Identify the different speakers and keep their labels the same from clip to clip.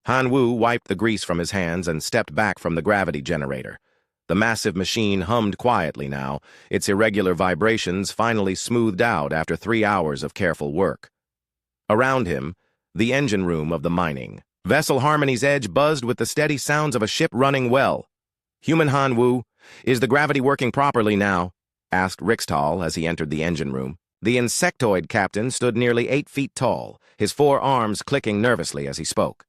Speaker 1: Han Wu wiped the grease from his hands and stepped back from the gravity generator. The massive machine hummed quietly now, its irregular vibrations finally smoothed out after 3 hours of careful work. Around him, the engine room of the mining vessel Harmony's Edge buzzed with the steady sounds of a ship running well. "Human Han Wu, is the gravity working properly now?" asked Rixtal as he entered the engine room. The insectoid captain stood nearly 8 feet tall, his 4 arms clicking nervously as he spoke.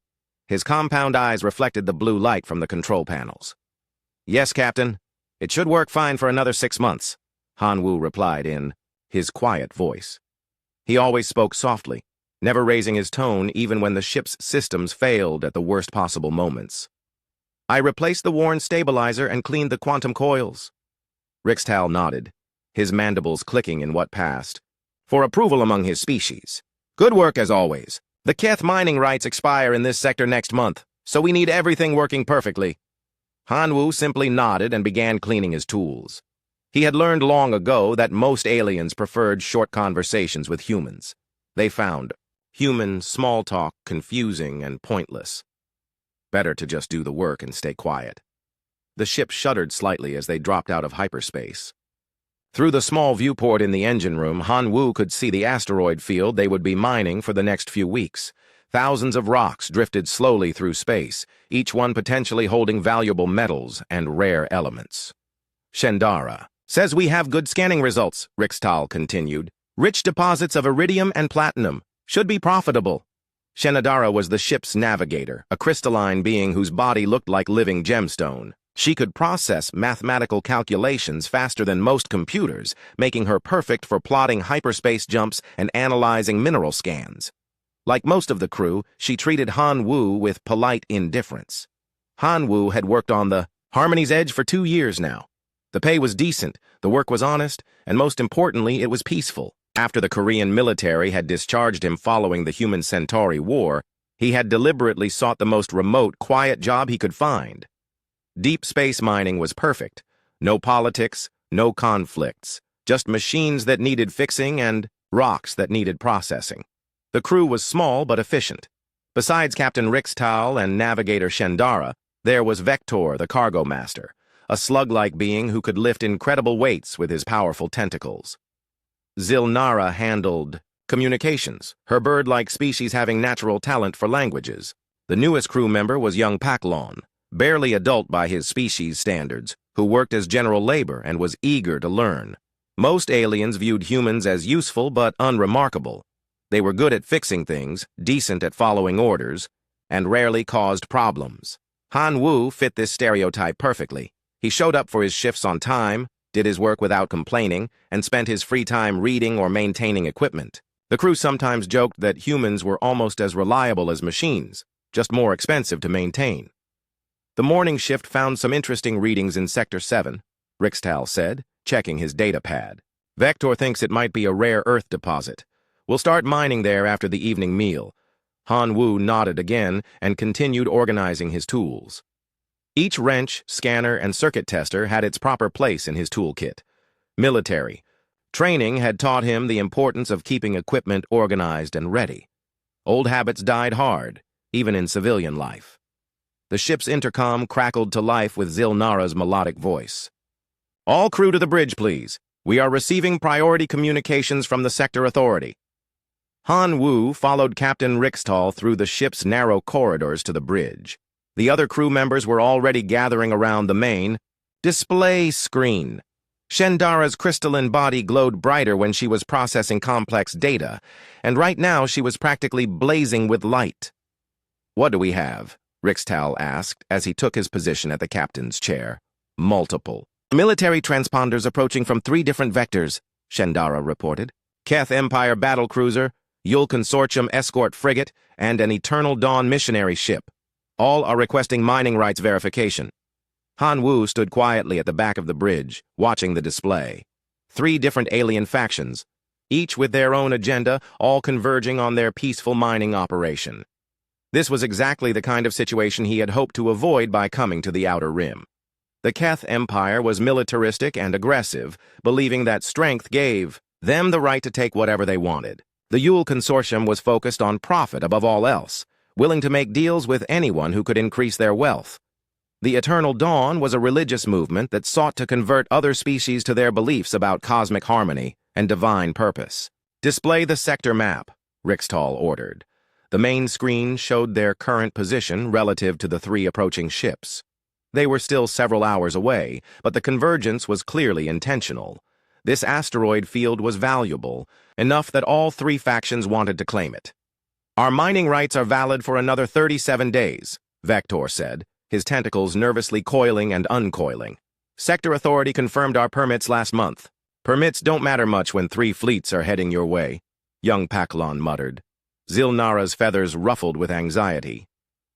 Speaker 1: His compound eyes reflected the blue light from the control panels. "Yes, Captain. It should work fine for another 6 months," Han Wu replied in his quiet voice. He always spoke softly, never raising his tone even when the ship's systems failed at the worst possible moments. "I replaced the worn stabilizer and cleaned the quantum coils." Rixtal nodded, his mandibles clicking in what passed. "For approval among his species. Good work as always. The Keth mining rights expire in this sector next month, so we need everything working perfectly." Han Wu simply nodded and began cleaning his tools. He had learned long ago that most aliens preferred short conversations with humans. They found human small talk confusing and pointless. Better to just do the work and stay quiet. The ship shuddered slightly as they dropped out of hyperspace. Through the small viewport in the engine room, Han Wu could see the asteroid field they would be mining for the next few weeks. Thousands of rocks drifted slowly through space, each one potentially holding valuable metals and rare elements. "Shendara says we have good scanning results," Rixtal continued. "Rich deposits of iridium and platinum. Should be profitable." Shendara was the ship's navigator, a crystalline being whose body looked like living gemstone. She could process mathematical calculations faster than most computers, making her perfect for plotting hyperspace jumps and analyzing mineral scans. Like most of the crew, she treated Han Wu with polite indifference. Han Wu had worked on the Harmony's Edge for 2 years now. The pay was decent, the work was honest, and most importantly, it was peaceful. After the Korean military had discharged him following the Human-Centauri War, he had deliberately sought the most remote, quiet job he could find. Deep space mining was perfect. No politics, no conflicts, just machines that needed fixing and rocks that needed processing. The crew was small but efficient. Besides Captain Rixtal and Navigator Shendara, there was Vector, the cargo master, a slug-like being who could lift incredible weights with his powerful tentacles. Zilnara handled communications, her bird-like species having natural talent for languages. The newest crew member was young Paklon, barely adult by his species standards, who worked as general labor and was eager to learn. Most aliens viewed humans as useful but unremarkable. They were good at fixing things, decent at following orders, and rarely caused problems. Han Wu fit this stereotype perfectly. He showed up for his shifts on time, did his work without complaining, and spent his free time reading or maintaining equipment. The crew sometimes joked that humans were almost as reliable as machines, just more expensive to maintain. The morning shift found some interesting readings in Sector 7, Rixtal said, checking his data pad. "Vector thinks it might be a rare Earth deposit. We'll start mining there after the evening meal." Han Wu nodded again and continued organizing his tools. Each wrench, scanner, and circuit tester had its proper place in his toolkit. Military training had taught him the importance of keeping equipment organized and ready. Old habits died hard, even in civilian life. The ship's intercom crackled to life with Zilnara's melodic voice. "All crew to the bridge, please. We are receiving priority communications from the sector authority." Han Wu followed Captain Rixtal through the ship's narrow corridors to the bridge. The other crew members were already gathering around the main display screen. Shendara's crystalline body glowed brighter when she was processing complex data, and right now she was practically blazing with light. "What do we have?" Rixtal asked as he took his position at the captain's chair. "Multiple military transponders approaching from 3 different vectors," Shendara reported. "Keth Empire battlecruiser, Yule Consortium escort frigate, and an Eternal Dawn missionary ship. All are requesting mining rights verification." Han Wu stood quietly at the back of the bridge, watching the display. 3 different alien factions, each with their own agenda, all converging on their peaceful mining operation. This was exactly the kind of situation he had hoped to avoid by coming to the Outer Rim. The Keth Empire was militaristic and aggressive, believing that strength gave them the right to take whatever they wanted. The Yule Consortium was focused on profit above all else, willing to make deals with anyone who could increase their wealth. The Eternal Dawn was a religious movement that sought to convert other species to their beliefs about cosmic harmony and divine purpose. "Display the sector map," Rixtal ordered. The main screen showed their current position relative to the 3 approaching ships. They were still several hours away, but the convergence was clearly intentional. This asteroid field was valuable, enough that all 3 factions wanted to claim it. "Our mining rights are valid for another 37 days, Vector said, his tentacles nervously coiling and uncoiling. "Sector Authority confirmed our permits last month. Permits don't matter much when 3 fleets are heading your way," young Paklon muttered. Zilnara's feathers ruffled with anxiety.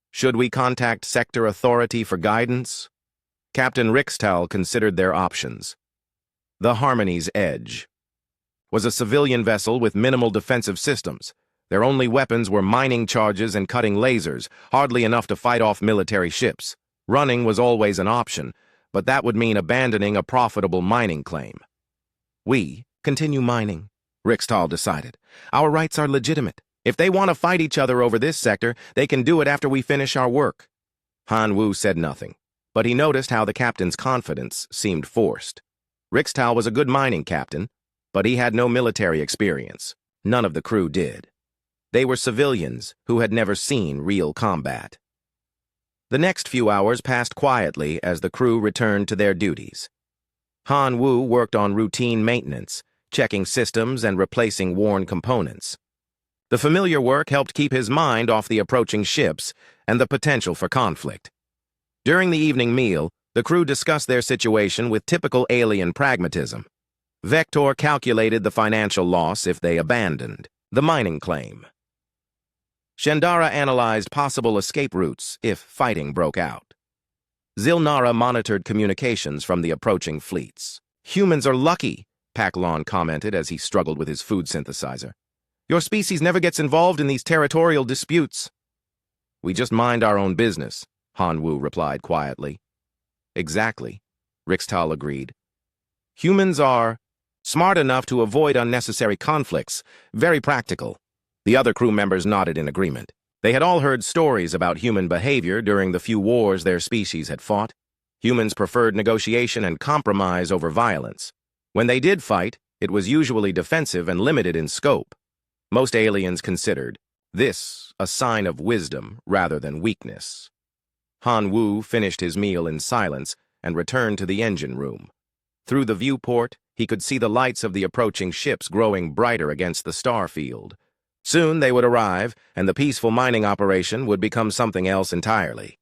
Speaker 1: "Should we contact Sector Authority for guidance?" Captain Rixtal considered their options. The Harmony's Edge was a civilian vessel with minimal defensive systems. Their only weapons were mining charges and cutting lasers, hardly enough to fight off military ships. Running was always an option, but that would mean abandoning a profitable mining claim. "We continue mining," Rixtal decided. "Our rights are legitimate. If they want to fight each other over this sector, they can do it after we finish our work." Han Wu said nothing, but he noticed how the captain's confidence seemed forced. Rixtal was a good mining captain, but he had no military experience. None of the crew did. They were civilians who had never seen real combat. The next few hours passed quietly as the crew returned to their duties. Han Wu worked on routine maintenance, checking systems and replacing worn components. The familiar work helped keep his mind off the approaching ships and the potential for conflict. During the evening meal, the crew discussed their situation with typical alien pragmatism. Vector calculated the financial loss if they abandoned the mining claim. Shendara analyzed possible escape routes if fighting broke out. Zilnara monitored communications from the approaching fleets. "Humans are lucky," Paklon commented as he struggled with his food synthesizer. "Your species never gets involved in these territorial disputes." "We just mind our own business," Han Wu replied quietly. "Exactly," Rixtal agreed. "Humans are smart enough to avoid unnecessary conflicts, very practical." The other crew members nodded in agreement. They had all heard stories about human behavior during the few wars their species had fought. Humans preferred negotiation and compromise over violence. When they did fight, it was usually defensive and limited in scope. Most aliens considered this a sign of wisdom rather than weakness. Han Wu finished his meal in silence and returned to the engine room. Through the viewport, he could see the lights of the approaching ships growing brighter against the star field. Soon they would arrive, and the peaceful mining operation would become something else entirely.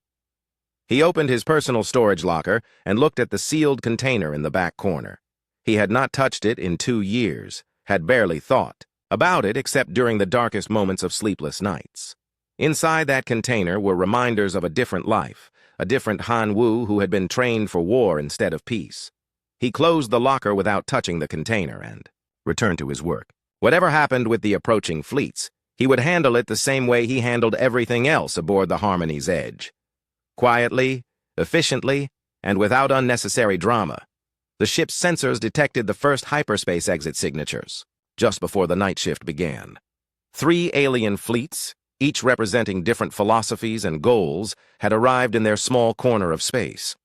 Speaker 1: He opened his personal storage locker and looked at the sealed container in the back corner. He had not touched it in 2 years, had barely thought about it except during the darkest moments of sleepless nights. Inside that container were reminders of a different life, a different Han Wu who had been trained for war instead of peace. He closed the locker without touching the container and returned to his work. Whatever happened with the approaching fleets, he would handle it the same way he handled everything else aboard the Harmony's Edge. Quietly, efficiently, and without unnecessary drama. The ship's sensors detected the first hyperspace exit signatures, just before the night shift began. 3 alien fleets, each representing different philosophies and goals, had arrived in their small corner of space.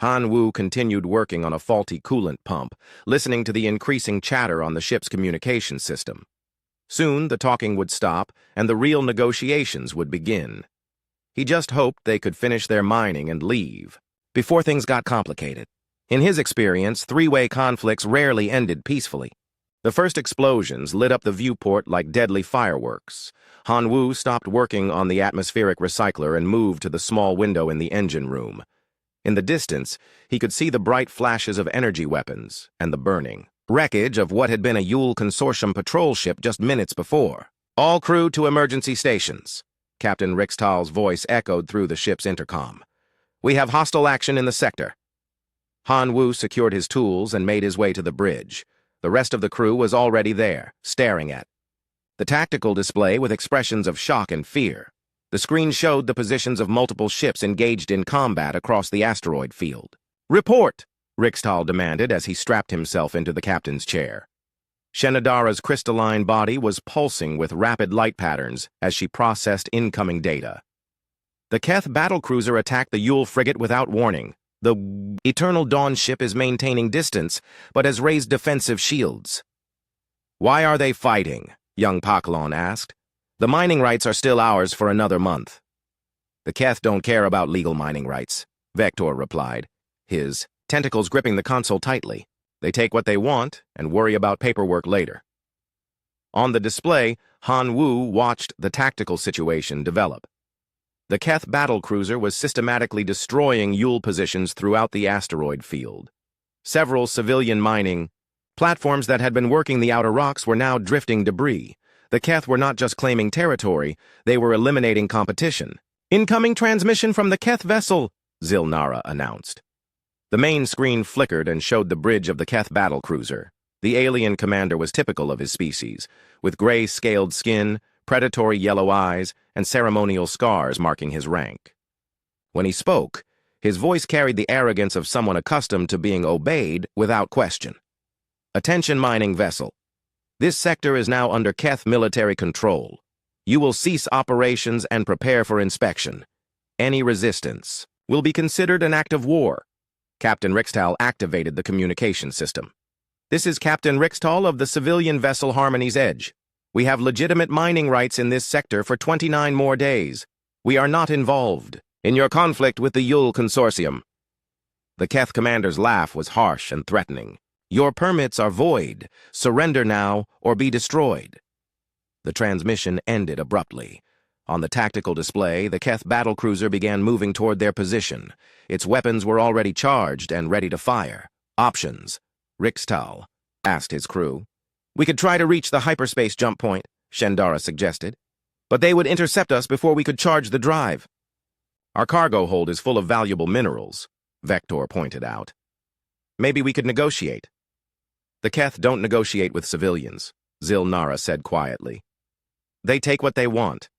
Speaker 1: Han Wu continued working on a faulty coolant pump, listening to the increasing chatter on the ship's communication system. Soon the talking would stop, and the real negotiations would begin. He just hoped they could finish their mining and leave, before things got complicated. In his experience, 3-way conflicts rarely ended peacefully. The first explosions lit up the viewport like deadly fireworks. Han Wu stopped working on the atmospheric recycler and moved to the small window in the engine room. In the distance, he could see the bright flashes of energy weapons and the burning wreckage of what had been a Yule Consortium patrol ship just minutes before. "All crew to emergency stations," Captain Rixtal's voice echoed through the ship's intercom. "We have hostile action in the sector." Han Wu secured his tools and made his way to the bridge. The rest of the crew was already there, staring at the tactical display with expressions of shock and fear. The screen showed the positions of multiple ships engaged in combat across the asteroid field. "Report!" Rixtal demanded as he strapped himself into the captain's chair. Shenadara's crystalline body was pulsing with rapid light patterns as she processed incoming data. The Keth battlecruiser attacked the Yule frigate without warning. The Eternal Dawn ship is maintaining distance, but has raised defensive shields. "Why are they fighting?" young Paklon asked. "The mining rights are still ours for another month." "The Keth don't care about legal mining rights," Vector replied, his tentacles gripping the console tightly. "They take what they want and worry about paperwork later." On the display, Han Wu watched the tactical situation develop. The Keth battlecruiser was systematically destroying Yule positions throughout the asteroid field. Several civilian mining platforms that had been working the outer rocks were now drifting debris. The Keth were not just claiming territory, they were eliminating competition. "Incoming transmission from the Keth vessel," Zilnara announced. The main screen flickered and showed the bridge of the Keth battlecruiser. The alien commander was typical of his species, with gray-scaled skin, predatory yellow eyes, and ceremonial scars marking his rank. When he spoke, his voice carried the arrogance of someone accustomed to being obeyed without question. "Attention, mining vessel. This sector is now under Keth military control. You will cease operations and prepare for inspection. Any resistance will be considered an act of war." Captain Rixtal activated the communication system. "This is Captain Rixtal of the civilian vessel Harmony's Edge. We have legitimate mining rights in this sector for 29 more days. We are not involved in your conflict with the Yule Consortium." The Keth commander's laugh was harsh and threatening. "Your permits are void. Surrender now or be destroyed." The transmission ended abruptly. On the tactical display, the Keth battlecruiser began moving toward their position. Its weapons were already charged and ready to fire. "Options," Rixtal asked his crew. "We could try to reach the hyperspace jump point," Shendara suggested. "But they would intercept us before we could charge the drive." "Our cargo hold is full of valuable minerals," Vector pointed out. "Maybe we could negotiate." "The Keth don't negotiate with civilians," Zilnara said quietly. "They take what they want."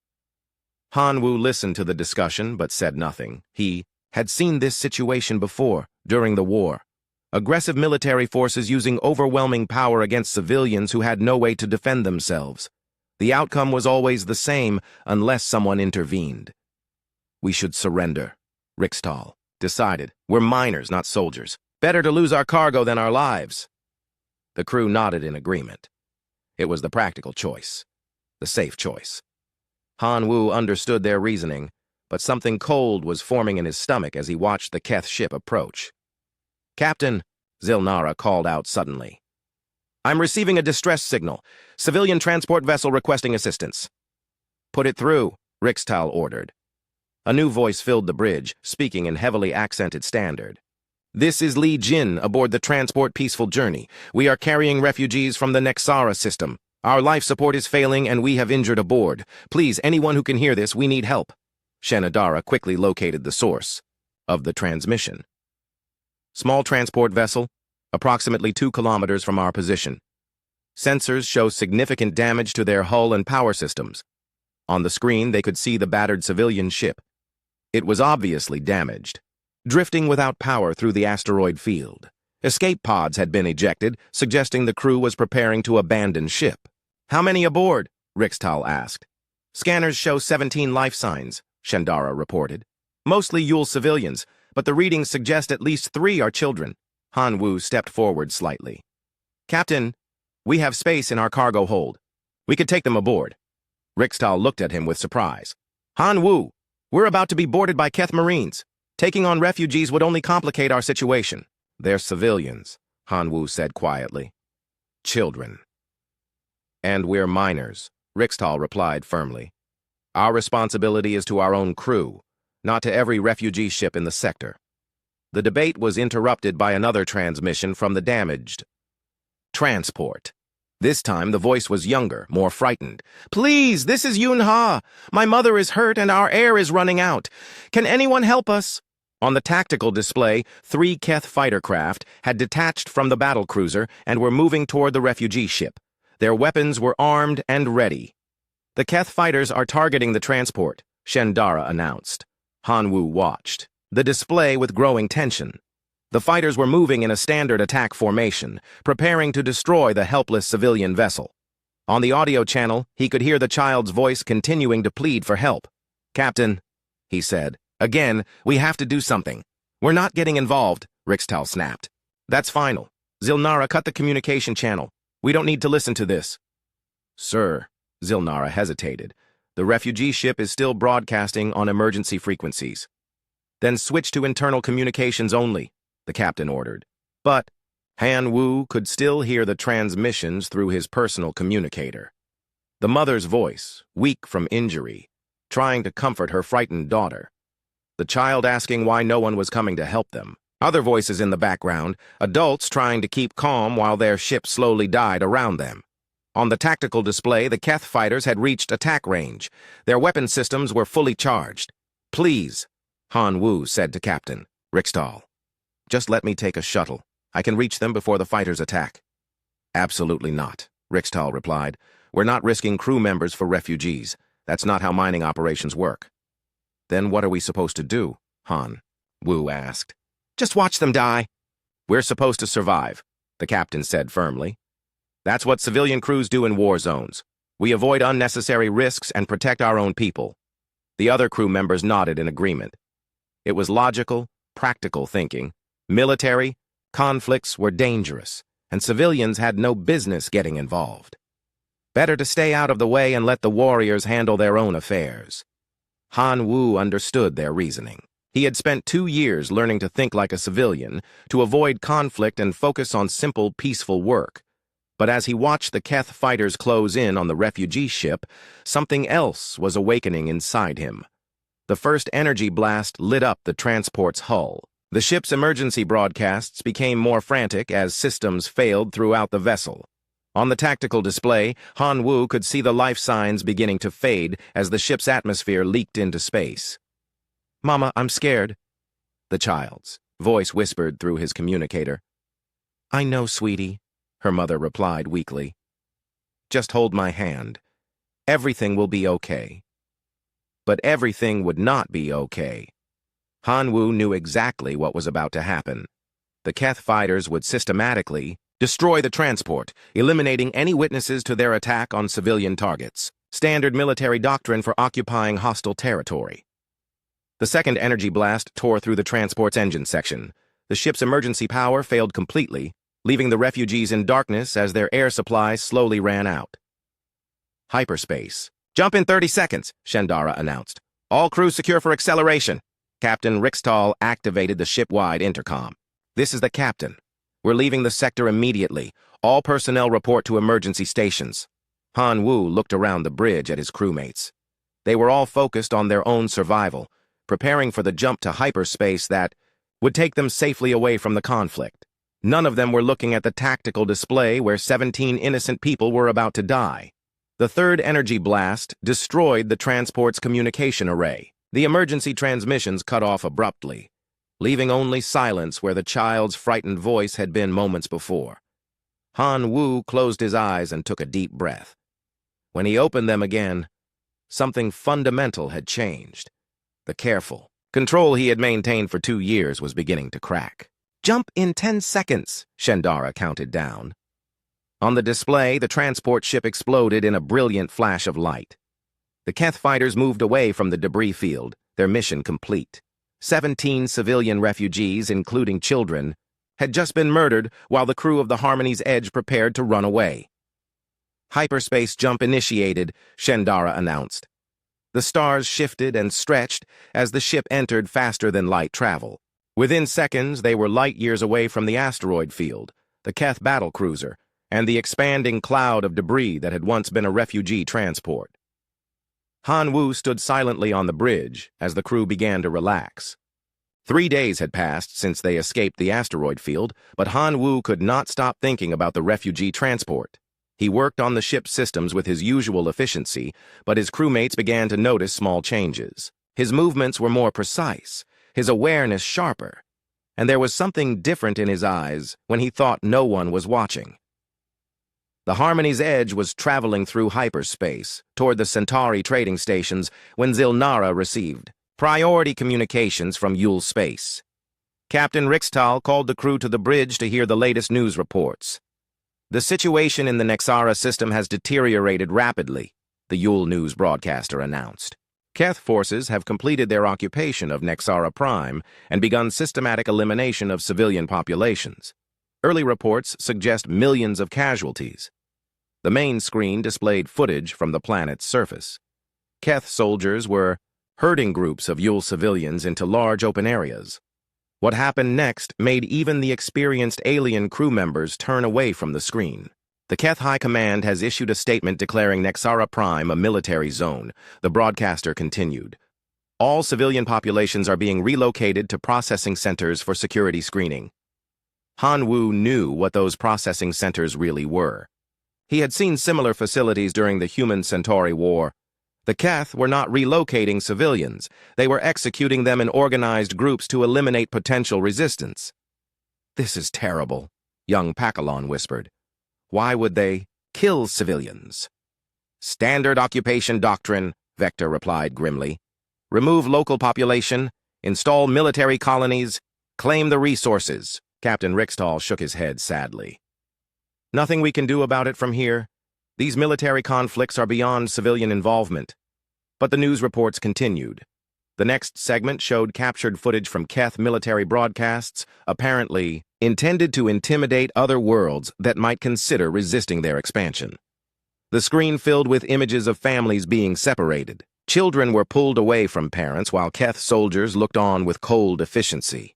Speaker 1: Han Wu listened to the discussion but said nothing. He had seen this situation before, during the war. Aggressive military forces using overwhelming power against civilians who had no way to defend themselves. The outcome was always the same unless someone intervened. "We should surrender," Rixtal decided. "We're miners, not soldiers. Better to lose our cargo than our lives." The crew nodded in agreement. It was the practical choice, the safe choice. Han Wu understood their reasoning, but something cold was forming in his stomach as he watched the Keth ship approach. "Captain," Zilnara called out suddenly. "I'm receiving a distress signal. Civilian transport vessel requesting assistance." "Put it through," Rixtal ordered. A new voice filled the bridge, speaking in heavily accented standard. "This is Li Jin aboard the transport Peaceful Journey. We are carrying refugees from the Nexara system. Our life support is failing and we have injured aboard. Please, anyone who can hear this, we need help." Shenadara quickly located the source of the transmission. "Small transport vessel, approximately 2 kilometers from our position. Sensors show significant damage to their hull and power systems. On the screen, they could see the battered civilian ship. It was obviously damaged, drifting without power through the asteroid field. Escape pods had been ejected, suggesting the crew was preparing to abandon ship. "How many aboard?" Rixtal asked. "Scanners show 17 life signs," Shendara reported. "Mostly Yule civilians, but the readings suggest at least 3 are children." Han Wu stepped forward slightly. "Captain, we have space in our cargo hold. We could take them aboard." Rixtal looked at him with surprise. "Han Wu, we're about to be boarded by Keth Marines. Taking on refugees would only complicate our situation." "They're civilians," Han Wu said quietly. "Children." "And we're miners," Rixtal replied firmly. "Our responsibility is to our own crew, not to every refugee ship in the sector." The debate was interrupted by another transmission from the damaged transport. This time the voice was younger, more frightened. "Please, this is Yun Ha. My mother is hurt and our air is running out. Can anyone help us?" On the tactical display, 3 Keth fighter craft had detached from the battlecruiser and were moving toward the refugee ship. Their weapons were armed and ready. "The Keth fighters are targeting the transport," Shendara announced. Han Wu watched the display with growing tension. The fighters were moving in a standard attack formation, preparing to destroy the helpless civilian vessel. On the audio channel, he could hear the child's voice continuing to plead for help. "Captain," he said, "again, we have to do something. We're not getting involved," Rixtal snapped. "That's final. Zilnara, cut the communication channel. We don't need to listen to this." "Sir," Zilnara hesitated. "The refugee ship is still broadcasting on emergency frequencies." "Then switch to internal communications only," the captain ordered. But Han Wu could still hear the transmissions through his personal communicator. The mother's voice, weak from injury, trying to comfort her frightened daughter. The child asking why no one was coming to help them. Other voices in the background, adults trying to keep calm while their ship slowly died around them. On the tactical display, the Keth fighters had reached attack range. Their weapon systems were fully charged. "Please," Han Wu said to Captain Rixtal, "just let me take a shuttle. I can reach them before the fighters attack." "Absolutely not," Rixtal replied. "We're not risking crew members for refugees. That's not how mining operations work." "Then what are we supposed to do?" Han Wu asked. "Just watch them die." "We're supposed to survive," the captain said firmly. "That's what civilian crews do in war zones. We avoid unnecessary risks and protect our own people." The other crew members nodded in agreement. It was logical, practical thinking. Military conflicts were dangerous, and civilians had no business getting involved. Better to stay out of the way and let the warriors handle their own affairs. Han Wu understood their reasoning. He had spent 2 years learning to think like a civilian, to avoid conflict and focus on simple, peaceful work. But as he watched the Keth fighters close in on the refugee ship, something else was awakening inside him. The first energy blast lit up the transport's hull. The ship's emergency broadcasts became more frantic as systems failed throughout the vessel. On the tactical display, Han Wu could see the life signs beginning to fade as the ship's atmosphere leaked into space. "Mama, I'm scared," the child's voice whispered through his communicator. "I know, sweetie," her mother replied weakly. "Just hold my hand. Everything will be okay." But everything would not be okay. Han Wu knew exactly what was about to happen. The Keth fighters would systematically destroy the transport, eliminating any witnesses to their attack on civilian targets. Standard military doctrine for occupying hostile territory. The second energy blast tore through the transport's engine section. The ship's emergency power failed completely, leaving the refugees in darkness as their air supplies slowly ran out. Hyperspace. "Jump in 30 seconds, Shendara announced. "All crews secure for acceleration." Captain Rixtal activated the ship-wide intercom. "This is the captain. We're leaving the sector immediately. All personnel report to emergency stations." Han Wu looked around the bridge at his crewmates. They were all focused on their own survival, preparing for the jump to hyperspace that would take them safely away from the conflict. None of them were looking at the tactical display where 17 innocent people were about to die. The third energy blast destroyed the transport's communication array. The emergency transmissions cut off abruptly, leaving only silence where the child's frightened voice had been moments before. Han Wu closed his eyes and took a deep breath. When he opened them again, something fundamental had changed. The careful control he had maintained for 2 years was beginning to crack. "Jump in 10 seconds, Shendara counted down. On the display, the transport ship exploded in a brilliant flash of light. The Keth fighters moved away from the debris field, their mission complete. 17 civilian refugees, including children, had just been murdered while the crew of the Harmony's Edge prepared to run away. "Hyperspace jump initiated," Shendara announced. The stars shifted and stretched as the ship entered faster-than-light travel. Within seconds, they were light years away from the asteroid field, the Keth battle cruiser, and the expanding cloud of debris that had once been a refugee transport. Han Wu stood silently on the bridge as the crew began to relax. 3 days had passed since they escaped the asteroid field, but Han Wu could not stop thinking about the refugee transport. He worked on the ship's systems with his usual efficiency, but his crewmates began to notice small changes. His movements were more precise, his awareness sharper, and there was something different in his eyes when he thought no one was watching. The Harmony's Edge was traveling through hyperspace toward the Centauri trading stations when Zilnara received priority communications from Yule Space. Captain Rixtal called the crew to the bridge to hear the latest news reports. The situation in the Nexara system has deteriorated rapidly, the Yule News broadcaster announced. Keth forces have completed their occupation of Nexara Prime and begun systematic elimination of civilian populations. Early reports suggest millions of casualties. The main screen displayed footage from the planet's surface. Keth soldiers were herding groups of Yule civilians into large open areas. What happened next made even the experienced alien crew members turn away from the screen. The Keth High Command has issued a statement declaring Nexara Prime a military zone, the broadcaster continued. All civilian populations are being relocated to processing centers for security screening. Han Wu knew what those processing centers really were. He had seen similar facilities during the Human-Centauri War. The Keth were not relocating civilians. They were executing them in organized groups to eliminate potential resistance. "This is terrible," young Pakalon whispered. "Why would they kill civilians?" "Standard occupation doctrine," Vector replied grimly. "Remove local population, install military colonies, claim the resources." Captain Rixtal shook his head sadly. "Nothing we can do about it from here. These military conflicts are beyond civilian involvement." But the news reports continued. The next segment showed captured footage from Keth military broadcasts, apparently intended to intimidate other worlds that might consider resisting their expansion. The screen filled with images of families being separated. Children were pulled away from parents while Keth soldiers looked on with cold efficiency.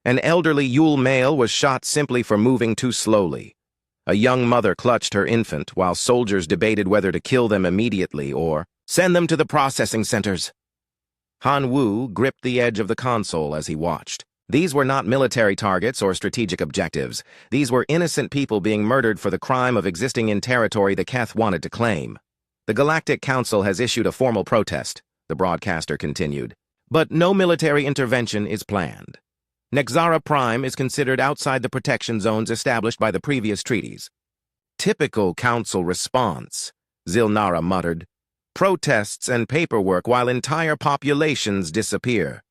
Speaker 1: An elderly Yule male was shot simply for moving too slowly. A young mother clutched her infant while soldiers debated whether to kill them immediately or send them to the processing centers. Han Wu gripped the edge of the console as he watched. These were not military targets or strategic objectives. These were innocent people being murdered for the crime of existing in territory the Keth wanted to claim. "The Galactic Council has issued a formal protest," the broadcaster continued. "But no military intervention is planned. Nexara Prime is considered outside the protection zones established by the previous treaties." "Typical Council response," Zilnara muttered. "Protests and paperwork while entire populations disappear."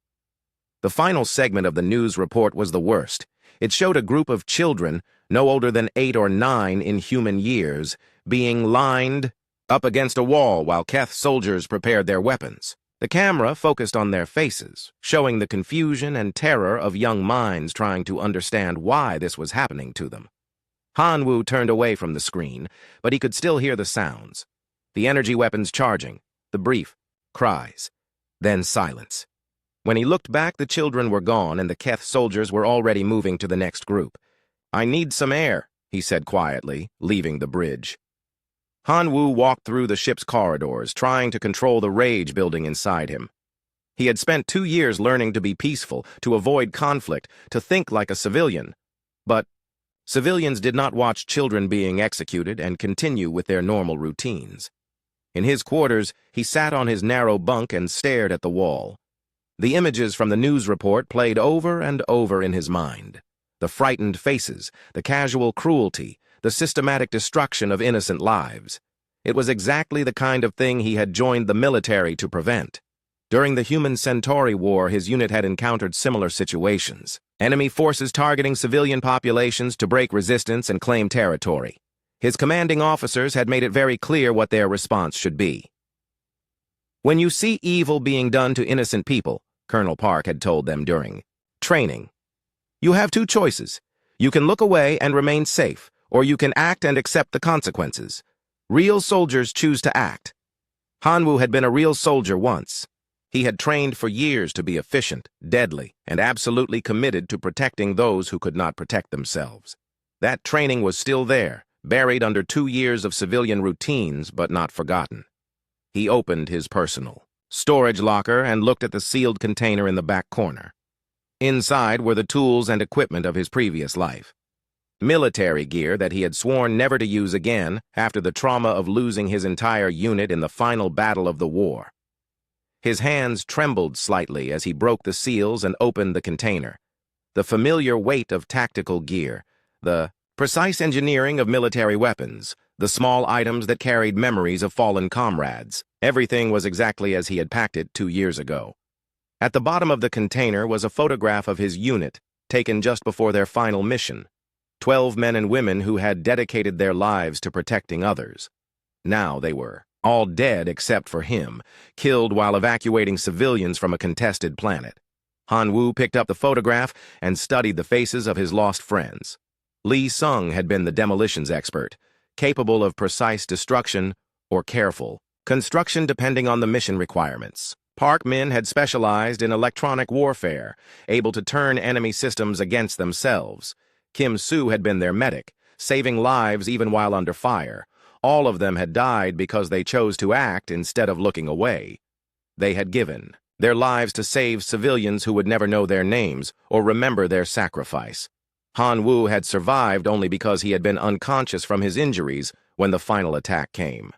Speaker 1: The final segment of the news report was the worst. It showed a group of children, no older than 8 or 9 in human years, being lined up against a wall while Keth soldiers prepared their weapons. The camera focused on their faces, showing the confusion and terror of young minds trying to understand why this was happening to them. Han Wu turned away from the screen, but he could still hear the sounds. The energy weapons charging, the brief cries, then silence. When he looked back, the children were gone and the Keth soldiers were already moving to the next group. "I need some air," he said quietly, leaving the bridge. Han Wu walked through the ship's corridors, trying to control the rage building inside him. He had spent 2 years learning to be peaceful, to avoid conflict, to think like a civilian. But civilians did not watch children being executed and continue with their normal routines. In his quarters, he sat on his narrow bunk and stared at the wall. The images from the news report played over and over in his mind. The frightened faces, the casual cruelty, the systematic destruction of innocent lives. It was exactly the kind of thing he had joined the military to prevent. During the Human-Centauri War, his unit had encountered similar situations. Enemy forces targeting civilian populations to break resistance and claim territory. His commanding officers had made it very clear what their response should be. "When you see evil being done to innocent people," Colonel Park had told them during training, "you have 2 choices. You can look away and remain safe, or you can act and accept the consequences. Real soldiers choose to act." Han Wu had been a real soldier once. He had trained for years to be efficient, deadly, and absolutely committed to protecting those who could not protect themselves. That training was still there, buried under 2 years of civilian routines, but not forgotten. He opened his personal storage locker and looked at the sealed container in the back corner. Inside were the tools and equipment of his previous life. Military gear that he had sworn never to use again after the trauma of losing his entire unit in the final battle of the war. His hands trembled slightly as he broke the seals and opened the container. The familiar weight of tactical gear, the precise engineering of military weapons, the small items that carried memories of fallen comrades. Everything was exactly as he had packed it 2 years ago. At the bottom of the container was a photograph of his unit, taken just before their final mission. 12 men and women who had dedicated their lives to protecting others. Now they were all dead except for him, killed while evacuating civilians from a contested planet. Han Wu picked up the photograph and studied the faces of his lost friends. Li Sung had been the demolitions expert, capable of precise destruction or careful construction depending on the mission requirements. Park Min had specialized in electronic warfare, able to turn enemy systems against themselves. Kim Soo had been their medic, saving lives even while under fire. All of them had died because they chose to act instead of looking away. They had given their lives to save civilians who would never know their names or remember their sacrifice. Han Wu had survived only because he had been unconscious from his injuries when the final attack came.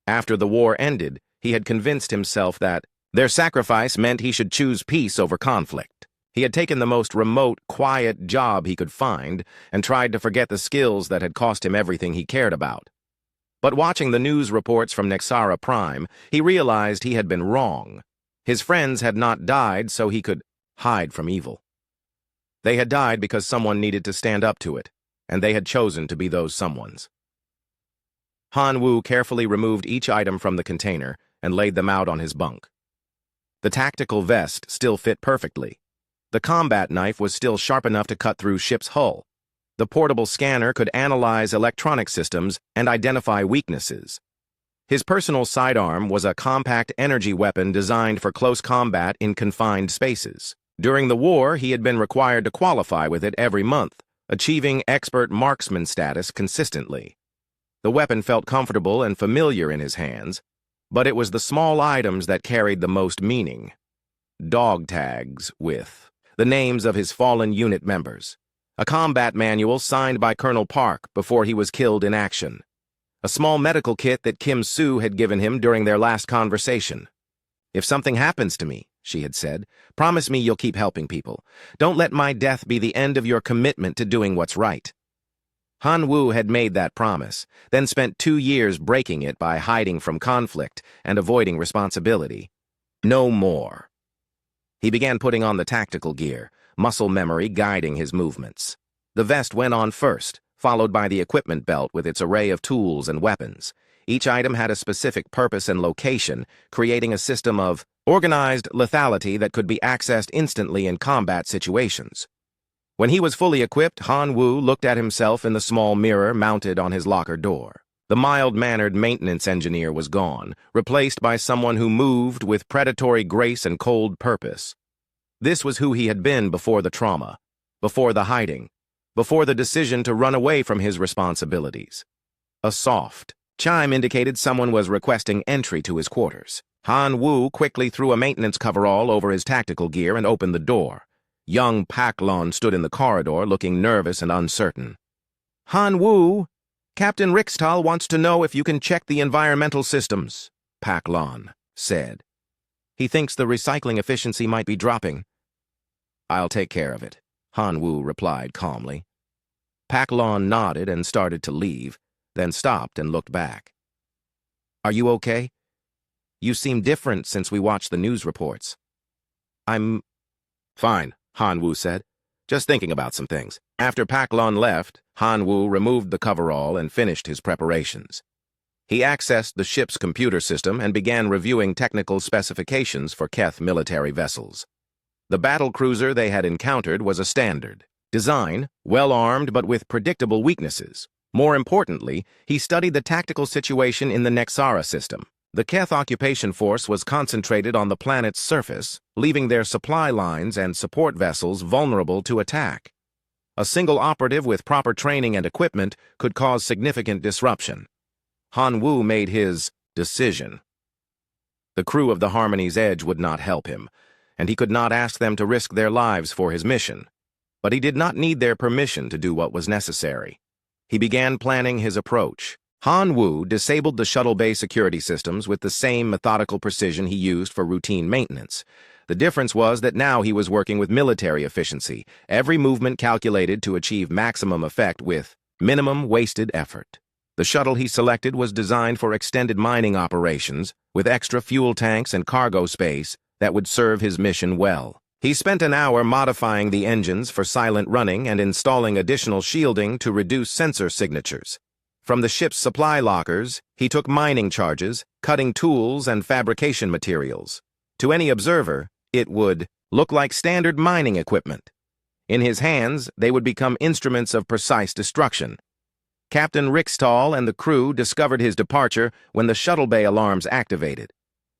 Speaker 1: After the war ended, he had convinced himself that their sacrifice meant he should choose peace over conflict. He had taken the most remote, quiet job he could find and tried to forget the skills that had cost him everything he cared about. But watching the news reports from Nexara Prime, he realized he had been wrong. His friends had not died so he could hide from evil. They had died because someone needed to stand up to it, and they had chosen to be those someones. Han Wu carefully removed each item from the container and laid them out on his bunk. The tactical vest still fit perfectly. The combat knife was still sharp enough to cut through ship's hull. The portable scanner could analyze electronic systems and identify weaknesses. His personal sidearm was a compact energy weapon designed for close combat in confined spaces. During the war, he had been required to qualify with it every month, achieving expert marksman status consistently. The weapon felt comfortable and familiar in his hands, but it was the small items that carried the most meaning. Dog tags with the names of his fallen unit members. A combat manual signed by Colonel Park before he was killed in action. A small medical kit that Kim Soo had given him during their last conversation. "If something happens to me," she had said, "promise me you'll keep helping people. Don't let my death be the end of your commitment to doing what's right." Han Wu had made that promise, then spent 2 years breaking it by hiding from conflict and avoiding responsibility. No more. He began putting on the tactical gear, muscle memory guiding his movements. The vest went on first, followed by the equipment belt with its array of tools and weapons. Each item had a specific purpose and location, creating a system of organized lethality that could be accessed instantly in combat situations. When he was fully equipped, Han Wu looked at himself in the small mirror mounted on his locker door. The mild-mannered maintenance engineer was gone, replaced by someone who moved with predatory grace and cold purpose. This was who he had been before the trauma, before the hiding, before the decision to run away from his responsibilities. A soft chime indicated someone was requesting entry to his quarters. Han Wu quickly threw a maintenance coverall over his tactical gear and opened the door. Young Pak Lon stood in the corridor, looking nervous and uncertain. "Han Wu, Captain Rixtal wants to know if you can check the environmental systems," Pak Lon said. "He thinks the recycling efficiency might be dropping." "I'll take care of it," Han Wu replied calmly. Pak Lon nodded and started to leave, then stopped and looked back. "Are you okay? You seem different since we watched the news reports." "I'm fine," Han Wu said. "Just thinking about some things." After Pak Lon left, Han Wu removed the coverall and finished his preparations. He accessed the ship's computer system and began reviewing technical specifications for Keth military vessels. The battle cruiser they had encountered was a standard design, well-armed but with predictable weaknesses. More importantly, he studied the tactical situation in the Nexara system. The Keth occupation force was concentrated on the planet's surface, leaving their supply lines and support vessels vulnerable to attack. A single operative with proper training and equipment could cause significant disruption. Han Wu made his decision. The crew of the Harmony's Edge would not help him, and he could not ask them to risk their lives for his mission. But he did not need their permission to do what was necessary. He began planning his approach. Han Wu disabled the shuttle bay security systems with the same methodical precision he used for routine maintenance. The difference was that now he was working with military efficiency, every movement calculated to achieve maximum effect with minimum wasted effort. The shuttle he selected was designed for extended mining operations, with extra fuel tanks and cargo space that would serve his mission well. He spent an hour modifying the engines for silent running and installing additional shielding to reduce sensor signatures. From the ship's supply lockers, he took mining charges, cutting tools, and fabrication materials. To any observer, it would look like standard mining equipment. In his hands, they would become instruments of precise destruction. Captain Rickstall and the crew discovered his departure when the shuttle bay alarms activated.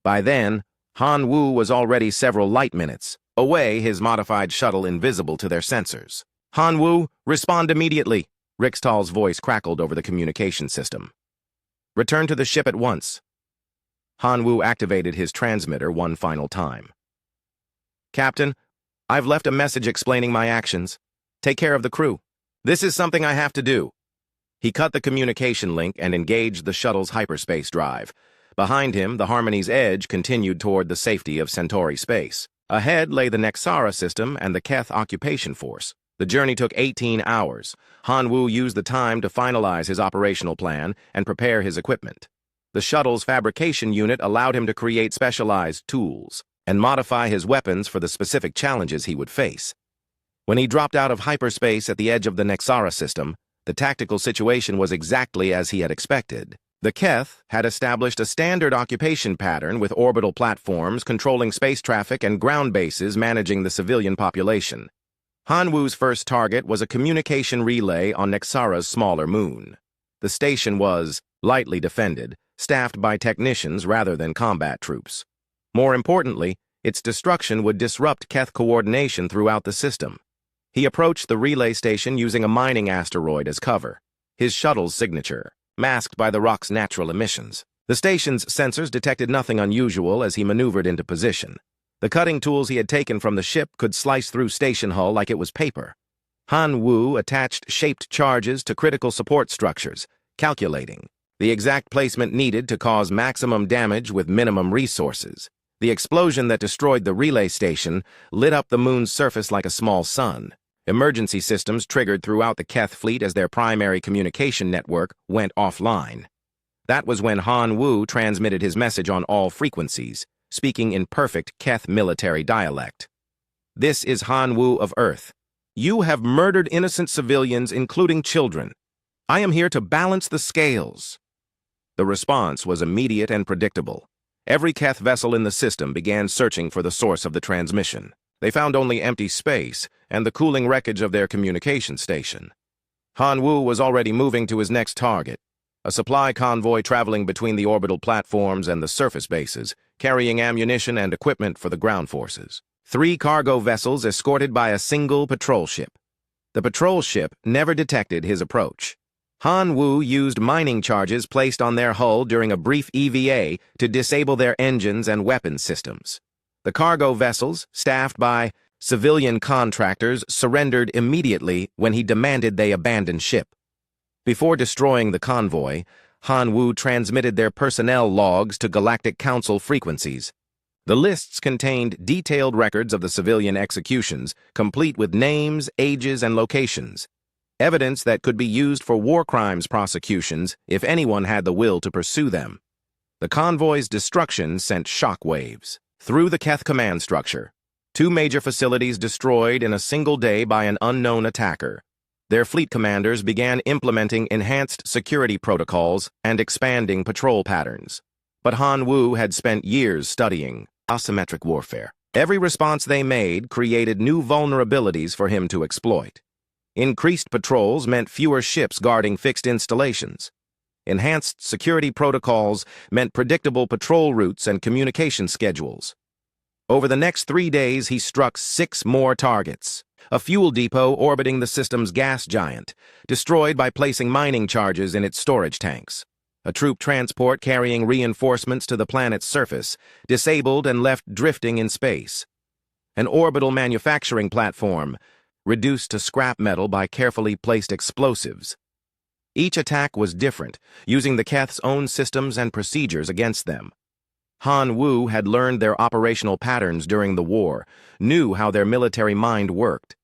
Speaker 1: By then, Han Wu was already several light minutes away, his modified shuttle invisible to their sensors. Han Wu, respond immediately, Rickstall's voice crackled over the communication system. Return to the ship at once. Han Wu activated his transmitter one final time. Captain, I've left a message explaining my actions. Take care of the crew. This is something I have to do. He cut the communication link and engaged the shuttle's hyperspace drive. Behind him, the Harmony's edge continued toward the safety of Centauri space. Ahead lay the Nexara system and the Keth occupation force. The journey took 18 hours. Han Wu used the time to finalize his operational plan and prepare his equipment. The shuttle's fabrication unit allowed him to create specialized tools and modify his weapons for the specific challenges he would face. When he dropped out of hyperspace at the edge of the Nexara system, the tactical situation was exactly as he had expected. The Keth had established a standard occupation pattern with orbital platforms controlling space traffic and ground bases managing the civilian population. Han Wu's first target was a communication relay on Nexara's smaller moon. The station was lightly defended, staffed by technicians rather than combat troops. More importantly, its destruction would disrupt Keth coordination throughout the system. He approached the relay station using a mining asteroid as cover, his shuttle's signature, masked by the rock's natural emissions. The station's sensors detected nothing unusual as he maneuvered into position. The cutting tools he had taken from the ship could slice through station hull like it was paper. Han Wu attached shaped charges to critical support structures, calculating the exact placement needed to cause maximum damage with minimum resources. The explosion that destroyed the relay station lit up the moon's surface like a small sun. Emergency systems triggered throughout the Keth fleet as their primary communication network went offline. That was when Han Wu transmitted his message on all frequencies, speaking in perfect Keth military dialect. This is Han Wu of Earth. You have murdered innocent civilians, including children. I am here to balance the scales. The response was immediate and predictable. Every Keth vessel in the system began searching for the source of the transmission. They found only empty space and the cooling wreckage of their communication station. Han Wu was already moving to his next target, a supply convoy traveling between the orbital platforms and the surface bases, carrying ammunition and equipment for the ground forces. 3 cargo vessels escorted by a single patrol ship. The patrol ship never detected his approach. Han Wu used mining charges placed on their hull during a brief EVA to disable their engines and weapons systems. The cargo vessels, staffed by civilian contractors, surrendered immediately when he demanded they abandon ship. Before destroying the convoy, Han Wu transmitted their personnel logs to Galactic Council frequencies. The lists contained detailed records of the civilian executions, complete with names, ages, and locations. Evidence that could be used for war crimes prosecutions if anyone had the will to pursue them. The convoy's destruction sent shockwaves through the Keth command structure. 2 major facilities destroyed in a single day by an unknown attacker. Their fleet commanders began implementing enhanced security protocols and expanding patrol patterns. But Han Wu had spent years studying asymmetric warfare. Every response they made created new vulnerabilities for him to exploit. Increased patrols meant fewer ships guarding fixed installations. Enhanced security protocols meant predictable patrol routes and communication schedules. Over the next 3 days, he struck 6 more targets. A fuel depot orbiting the system's gas giant, destroyed by placing mining charges in its storage tanks. A troop transport carrying reinforcements to the planet's surface, disabled and left drifting in space. An orbital manufacturing platform, reduced to scrap metal by carefully placed explosives. Each attack was different, using the Keth's own systems and procedures against them. Han Wu had learned their operational patterns during the war, knew how their military mind worked.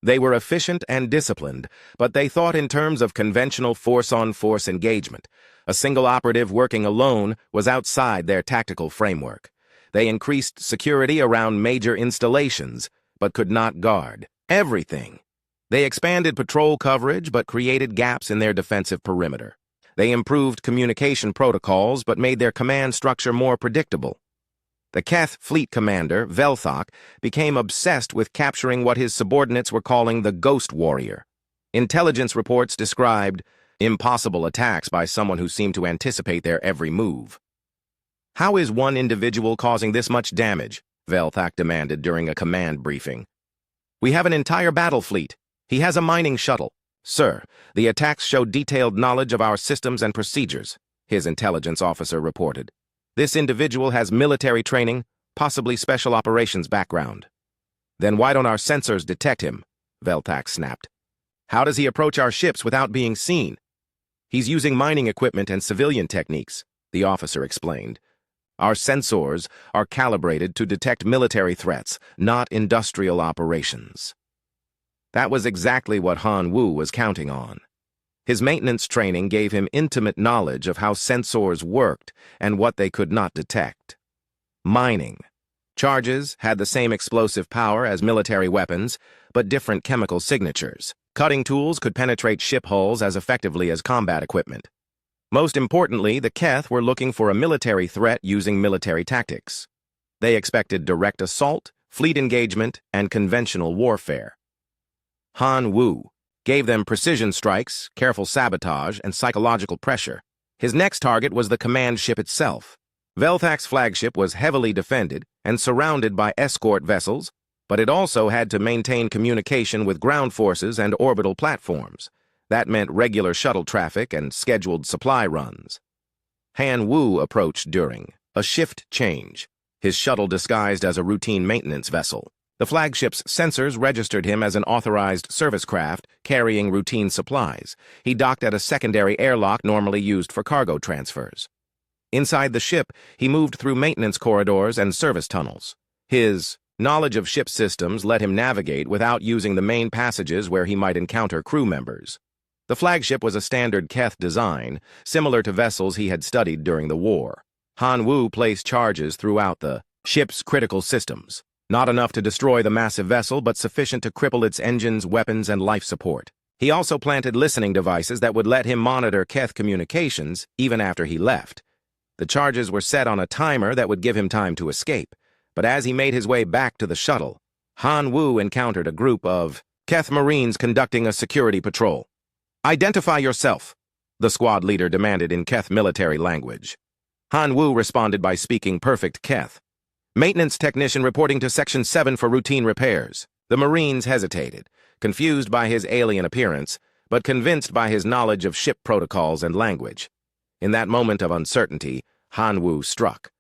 Speaker 1: They were efficient and disciplined, but they thought in terms of conventional force-on-force engagement. A single operative working alone was outside their tactical framework. They increased security around major installations, but could not guard everything. They expanded patrol coverage, but created gaps in their defensive perimeter. They improved communication protocols, but made their command structure more predictable. The Keth fleet commander, Velthok, became obsessed with capturing what his subordinates were calling the Ghost Warrior. Intelligence reports described impossible attacks by someone who seemed to anticipate their every move. "How is one individual causing this much damage?" Velthok demanded during a command briefing. "We have an entire battle fleet. He has a mining shuttle." "Sir, the attacks show detailed knowledge of our systems and procedures," his intelligence officer reported. "This individual has military training, possibly special operations background." "Then why don't our sensors detect him?" Velthok snapped. "How does he approach our ships without being seen?" "He's using mining equipment and civilian techniques," the officer explained. "Our sensors are calibrated to detect military threats, not industrial operations." That was exactly what Han Wu was counting on. His maintenance training gave him intimate knowledge of how sensors worked and what they could not detect. Mining. Charges had the same explosive power as military weapons, but different chemical signatures. Cutting tools could penetrate ship hulls as effectively as combat equipment. Most importantly, the Keth were looking for a military threat using military tactics. They expected direct assault, fleet engagement, and conventional warfare. Han Wu gave them precision strikes, careful sabotage, and psychological pressure. His next target was the command ship itself. Velthak's flagship was heavily defended and surrounded by escort vessels, but it also had to maintain communication with ground forces and orbital platforms. That meant regular shuttle traffic and scheduled supply runs. Han Wu approached during a shift change, his shuttle disguised as a routine maintenance vessel. The flagship's sensors registered him as an authorized service craft carrying routine supplies. He docked at a secondary airlock normally used for cargo transfers. Inside the ship, he moved through maintenance corridors and service tunnels. His knowledge of ship systems let him navigate without using the main passages where he might encounter crew members. The flagship was a standard Keth design, similar to vessels he had studied during the war. Han Wu placed charges throughout the ship's critical systems. Not enough to destroy the massive vessel, but sufficient to cripple its engines, weapons, and life support. He also planted listening devices that would let him monitor Keth communications even after he left. The charges were set on a timer that would give him time to escape, but as he made his way back to the shuttle, Han Wu encountered a group of Keth Marines conducting a security patrol. "Identify yourself," the squad leader demanded in Keth military language. Han Wu responded by speaking perfect Keth. "Maintenance technician reporting to Section 7 for routine repairs." The Marines hesitated, confused by his alien appearance, but convinced by his knowledge of ship protocols and language. In that moment of uncertainty, Han Wu struck.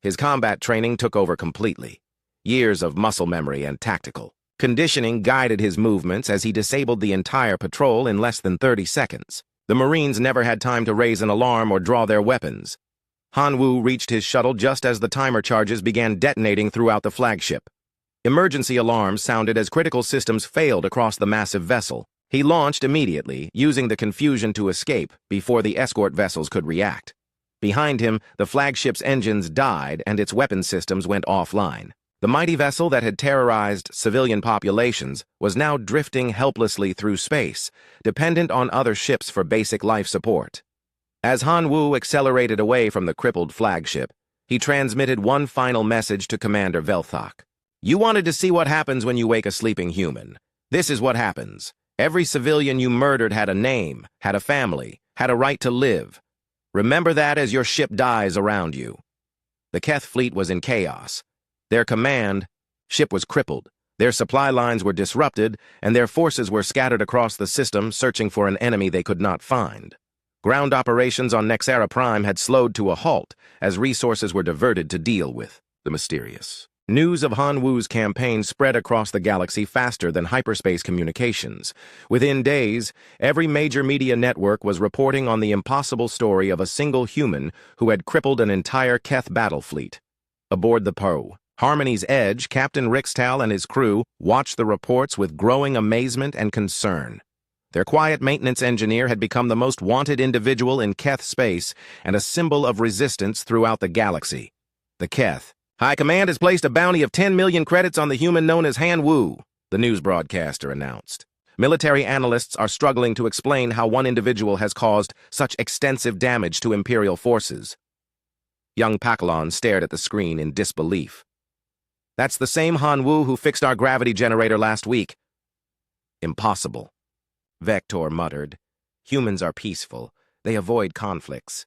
Speaker 1: His combat training took over completely. Years of muscle memory and tactical conditioning guided his movements as he disabled the entire patrol in less than 30 seconds. The Marines never had time to raise an alarm or draw their weapons. Han Wu reached his shuttle just as the timer charges began detonating throughout the flagship. Emergency alarms sounded as critical systems failed across the massive vessel. He launched immediately, using the confusion to escape before the escort vessels could react. Behind him, the flagship's engines died and its weapon systems went offline. The mighty vessel that had terrorized civilian populations was now drifting helplessly through space, dependent on other ships for basic life support. As Han Wu accelerated away from the crippled flagship, he transmitted one final message to Commander Velthok. "You wanted to see what happens when you wake a sleeping human. This is what happens. Every civilian you murdered had a name, had a family, had a right to live. Remember that as your ship dies around you." The Keth fleet was in chaos. Their command ship was crippled. Their supply lines were disrupted, and their forces were scattered across the system searching for an enemy they could not find. Ground operations on Nexera Prime had slowed to a halt as resources were diverted to deal with the mysterious. News of Han Wu's campaign spread across the galaxy faster than hyperspace communications. Within days, every major media network was reporting on the impossible story of a single human who had crippled an entire Keth battle fleet. Aboard the Poe, Harmony's Edge, Captain Rixtal and his crew watched the reports with growing amazement and concern. Their quiet maintenance engineer had become the most wanted individual in Keth space and a symbol of resistance throughout the galaxy. The Keth High Command has placed a bounty of 10 million credits on the human known as Han Wu, the news broadcaster announced. Military analysts are struggling to explain how one individual has caused such extensive damage to Imperial forces. Young Pakalon stared at the screen in disbelief. That's the same Han Wu who fixed our gravity generator last week. Impossible. Vector muttered. Humans are peaceful. They avoid conflicts.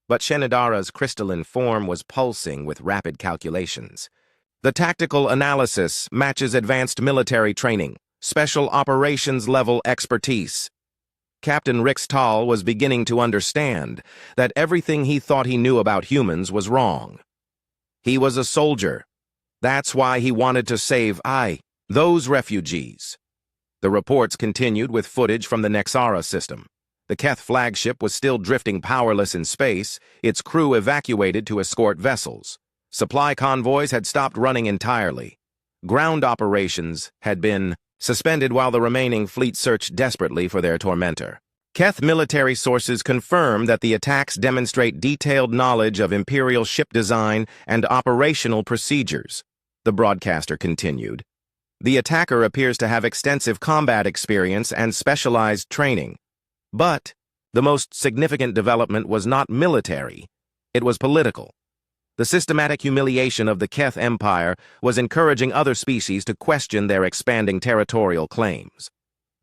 Speaker 1: But Shenidara's crystalline form was pulsing with rapid calculations. The tactical analysis matches advanced military training, special operations level expertise. Captain Rixtal was beginning to understand that everything he thought he knew about humans was wrong. He was a soldier. That's why he wanted to save those refugees. The reports continued with footage from the Nexara system. The Keth flagship was still drifting powerless in space, its crew evacuated to escort vessels. Supply convoys had stopped running entirely. Ground operations had been suspended while the remaining fleet searched desperately for their tormentor. Keth military sources confirm that the attacks demonstrate detailed knowledge of Imperial ship design and operational procedures. The broadcaster continued. The attacker appears to have extensive combat experience and specialized training. But the most significant development was not military. It was political. The systematic humiliation of the Keth Empire was encouraging other species to question their expanding territorial claims.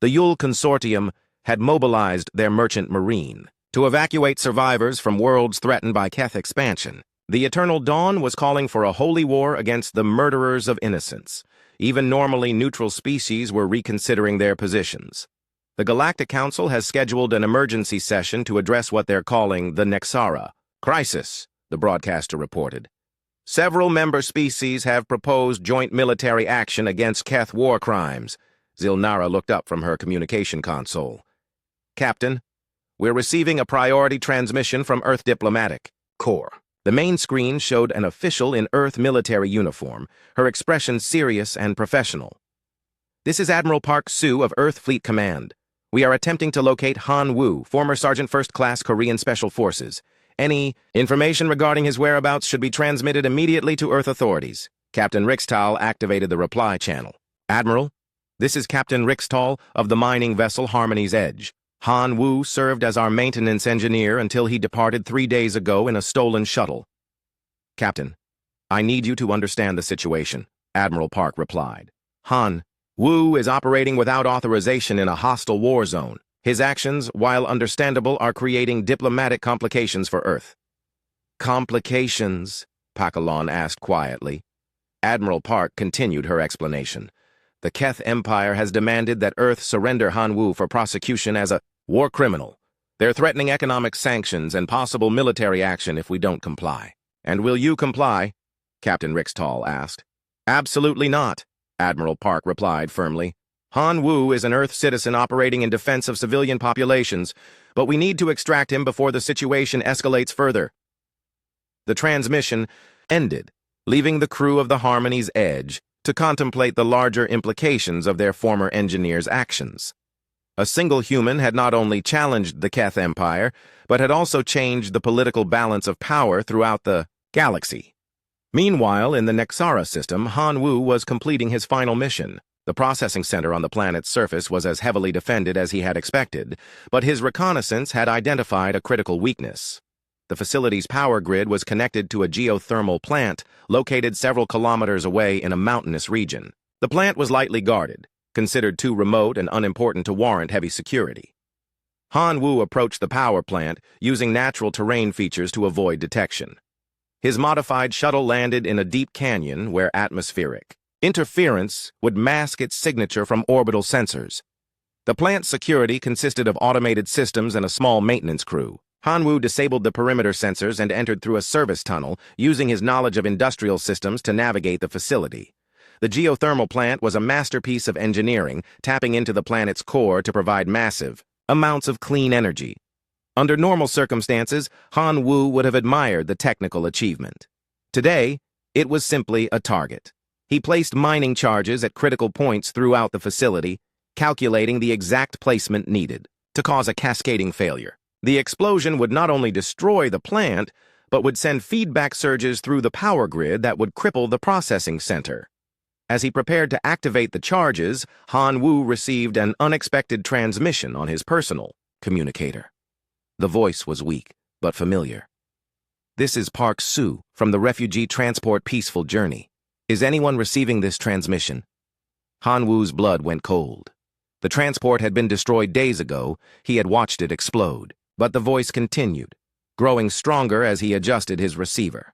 Speaker 1: The Yule Consortium had mobilized their merchant marine to evacuate survivors from worlds threatened by Keth expansion. The Eternal Dawn was calling for a holy war against the murderers of innocence. Even normally neutral species were reconsidering their positions. The Galactic Council has scheduled an emergency session to address what they're calling the Nexara crisis, the broadcaster reported. Several member species have proposed joint military action against Keth war crimes. Zilnara looked up from her communication console. Captain, we're receiving a priority transmission from Earth Diplomatic Corps. The main screen showed an official in Earth military uniform, her expression serious and professional. This is Admiral Park Soo of Earth Fleet Command. We are attempting to locate Han Wu, former Sergeant First Class Korean Special Forces. Any information regarding his whereabouts should be transmitted immediately to Earth authorities. Captain Rixtal activated the reply channel. Admiral, this is Captain Rixtal of the mining vessel Harmony's Edge. Han Wu served as our maintenance engineer until he departed 3 days ago in a stolen shuttle. Captain, I need you to understand the situation, Admiral Park replied. Han Wu is operating without authorization in a hostile war zone. His actions, while understandable, are creating diplomatic complications for Earth. Complications? Pakalon asked quietly. Admiral Park continued her explanation. The Keth Empire has demanded that Earth surrender Han Wu for prosecution as a war criminal. They're threatening economic sanctions and possible military action if we don't comply. And will you comply? Captain Rixtal asked. Absolutely not, Admiral Park replied firmly. Han Wu is an Earth citizen operating in defense of civilian populations, but we need to extract him before the situation escalates further. The transmission ended, leaving the crew of the Harmony's Edge to contemplate the larger implications of their former engineer's actions. A single human had not only challenged the Keth Empire, but had also changed the political balance of power throughout the galaxy. Meanwhile, in the Nexara system, Han Wu was completing his final mission. The processing center on the planet's surface was as heavily defended as he had expected, but his reconnaissance had identified a critical weakness. The facility's power grid was connected to a geothermal plant located several kilometers away in a mountainous region. The plant was lightly guarded, considered too remote and unimportant to warrant heavy security. Han Wu approached the power plant using natural terrain features to avoid detection. His modified shuttle landed in a deep canyon where atmospheric interference would mask its signature from orbital sensors. The plant's security consisted of automated systems and a small maintenance crew. Han Wu disabled the perimeter sensors and entered through a service tunnel, using his knowledge of industrial systems to navigate the facility. The geothermal plant was a masterpiece of engineering, tapping into the planet's core to provide massive amounts of clean energy. Under normal circumstances, Han Wu would have admired the technical achievement. Today, it was simply a target. He placed mining charges at critical points throughout the facility, calculating the exact placement needed to cause a cascading failure. The explosion would not only destroy the plant, but would send feedback surges through the power grid that would cripple the processing center. As he prepared to activate the charges, Han Wu received an unexpected transmission on his personal communicator. The voice was weak, but familiar. "This is Park Soo from the Refugee Transport Peaceful Journey. Is anyone receiving this transmission?" Han Wu's blood went cold. The transport had been destroyed days ago. He had watched it explode. But the voice continued, growing stronger as he adjusted his receiver.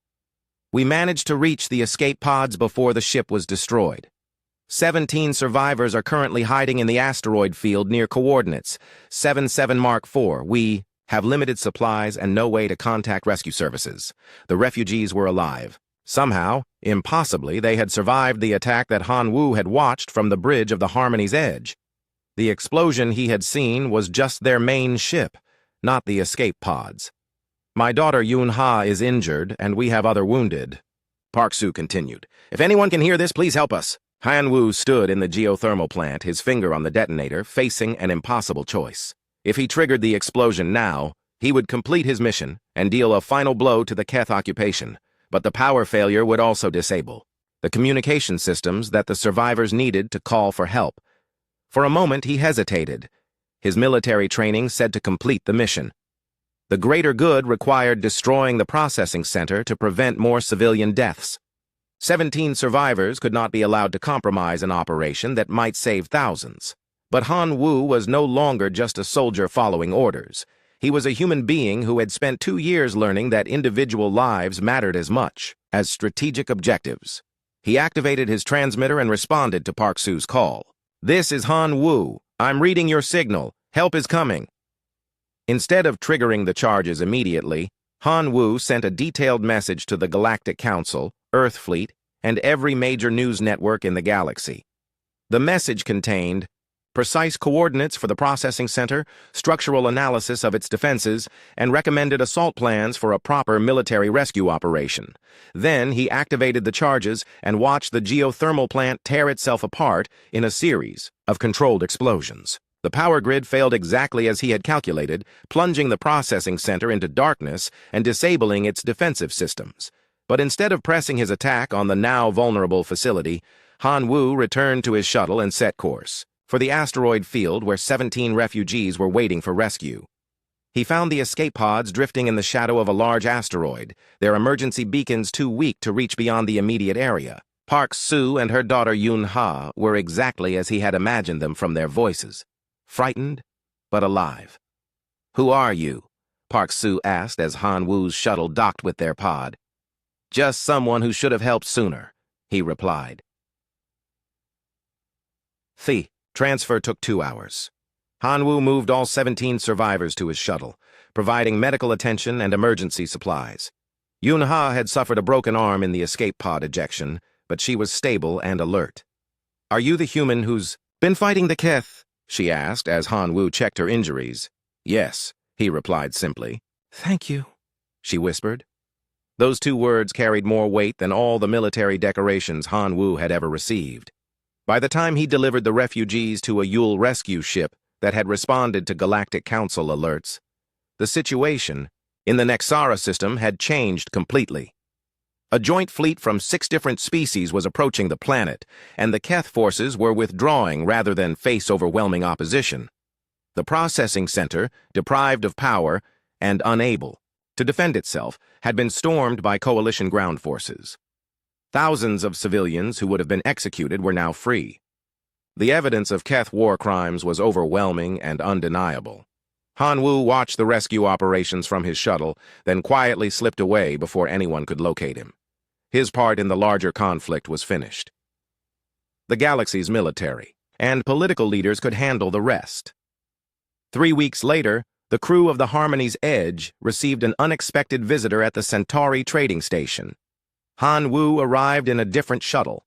Speaker 1: "We managed to reach the escape pods before the ship was destroyed. 17 survivors are currently hiding in the asteroid field near coordinates 77 Mark IV. We have limited supplies and no way to contact rescue services. The refugees were alive. Somehow, impossibly, they had survived the attack that Han Wu had watched from the bridge of the Harmony's edge. The explosion he had seen was just their main ship, not the escape pods. My daughter Yun-Ha is injured, and we have other wounded." Park Soo continued. "If anyone can hear this, please help us." Han Wu stood in the geothermal plant, his finger on the detonator, facing an impossible choice. If he triggered the explosion now, he would complete his mission and deal a final blow to the Keth occupation, but the power failure would also disable the communication systems that the survivors needed to call for help. For a moment, he hesitated. His military training said to complete the mission. The greater good required destroying the processing center to prevent more civilian deaths. 17 survivors could not be allowed to compromise an operation that might save thousands. But Han Wu was no longer just a soldier following orders. He was a human being who had spent 2 years learning that individual lives mattered as much as strategic objectives. He activated his transmitter and responded to Park Soo's call. "This is Han Wu. I'm reading your signal. Help is coming." Instead of triggering the charges immediately, Han Wu sent a detailed message to the Galactic Council, Earth Fleet, and every major news network in the galaxy. The message contained precise coordinates for the processing center, structural analysis of its defenses, and recommended assault plans for a proper military rescue operation. Then he activated the charges and watched the geothermal plant tear itself apart in a series of controlled explosions. The power grid failed exactly as he had calculated, plunging the processing center into darkness and disabling its defensive systems. But instead of pressing his attack on the now vulnerable facility, Han Wu returned to his shuttle and set course for the asteroid field where 17 refugees were waiting for rescue. He found the escape pods drifting in the shadow of a large asteroid, their emergency beacons too weak to reach beyond the immediate area. Park Soo and her daughter Yun-Ha were exactly as he had imagined them from their voices, frightened but alive. "Who are you?" Park Soo asked as Han Wu's shuttle docked with their pod. "Just someone who should have helped sooner," he replied. The transfer took 2 hours. Han Wu moved all 17 survivors to his shuttle, providing medical attention and emergency supplies. Yun-Ha had suffered a broken arm in the escape pod ejection, but she was stable and alert. "Are you the human who's been fighting the Keth?" she asked as Han Wu checked her injuries. "Yes," he replied simply. "Thank you," she whispered. Those 2 words carried more weight than all the military decorations Han Wu had ever received. By the time he delivered the refugees to a Yule rescue ship that had responded to Galactic Council alerts, the situation in the Nexara system had changed completely. A joint fleet from 6 different species was approaching the planet, and the Keth forces were withdrawing rather than face overwhelming opposition. The processing center, deprived of power and unable to defend itself, had been stormed by coalition ground forces. Thousands of civilians who would have been executed were now free. The evidence of Keth war crimes was overwhelming and undeniable. Han Wu watched the rescue operations from his shuttle, then quietly slipped away before anyone could locate him. His part in the larger conflict was finished. The galaxy's military and political leaders could handle the rest. 3 weeks later, the crew of the Harmony's Edge received an unexpected visitor at the Centauri trading station. Han Wu arrived in a different shuttle,